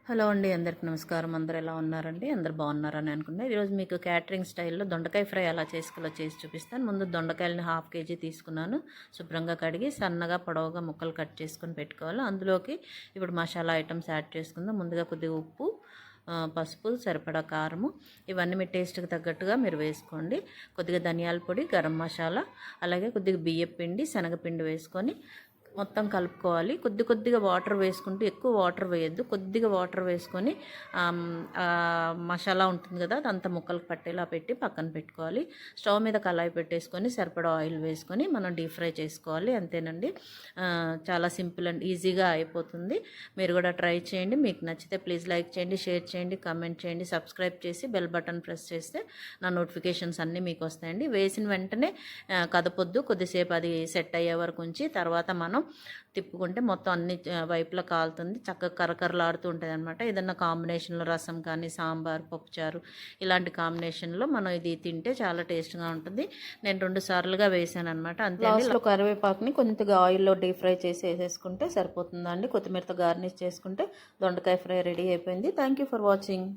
Hello అండి, అందరికి నమస్కారం. అందరు ఎలా ఉన్నారండి? అందరు బాగున్నారని అనుకున్నా. ఈరోజు మీకు క్యాటరింగ్ స్టైల్లో దొండకాయ ఫ్రై ఎలా చేసుకోవాలో చేసి చూపిస్తాను. ముందు దొండకాయలని 1/2 కేజీ తీసుకున్నాను. శుభ్రంగా కడిగి సన్నగా పొడవుగా ముక్కలు కట్ చేసుకొని పెట్టుకోవాలి. అందులోకి ఇప్పుడు మసాలా ఐటమ్స్ యాడ్ చేసుకుందాం. ముందుగా కొద్దిగా ఉప్పు, పసుపు, సరిపడా కారము, ఇవన్నీ మీ టేస్ట్కి తగ్గట్టుగా మీరు వేసుకోండి. కొద్దిగా ధనియాల పొడి, గరం మసాలా, అలాగే కొద్దిగా బియ్యం పిండి, శనగపిండి వేసుకొని మొత్తం కలుపుకోవాలి. కొద్దిగా వాటర్ వేసుకుంటూ, ఎక్కువ వాటర్ వేయద్దు, కొద్దిగా వాటర్ వేసుకొని మసాలా ఉంటుంది కదా, అదంతా ముక్కలకు పట్టేలా పెట్టి పక్కన పెట్టుకోవాలి. స్టవ్ మీద కళాయి పెట్టేసుకొని సరిపడా ఆయిల్ వేసుకొని మనం డీప్ ఫ్రై చేసుకోవాలి. అంతేనండి, చాలా సింపుల్ అండ్ ఈజీగా అయిపోతుంది. మీరు కూడా ట్రై చేయండి. మీకు నచ్చితే ప్లీజ్ లైక్ చేయండి, షేర్ చేయండి, కామెంట్ చేయండి, సబ్స్క్రైబ్ చేసి బెల్ బటన్ ప్రెస్ చేస్తే నా నోటిఫికేషన్స్ అన్నీ మీకు వస్తాయండి. వేసిన వెంటనే కదపొద్దు, కొద్దిసేపు అది సెట్ అయ్యే వరకు ఉంచి తర్వాత మనం తిప్పుకుంటే మొత్తం అన్ని వైపులా కాలుతుంది, చక్కగా కరకరలాడుతూ ఉంటుంది అనమాట. ఏదన్నా కాంబినేషన్లో రసం కానీ, సాంబార్, పప్పుచారు, ఇలాంటి కాంబినేషన్లో మనం ఇది తింటే చాలా టేస్ట్గా ఉంటుంది. నేను 2 సార్లుగా వేసాను అనమాట. అంతే. లాస్ట్లో కరివేపాకుని కొద్దిగా ఆయిల్లో డీప్ ఫ్రై చేసి వేసేసుకుంటే సరిపోతుందండి. కొత్తిమీరతో గార్నిష్ చేసుకుంటే దొండకాయ ఫ్రై రెడీ అయిపోయింది. Thank you for watching.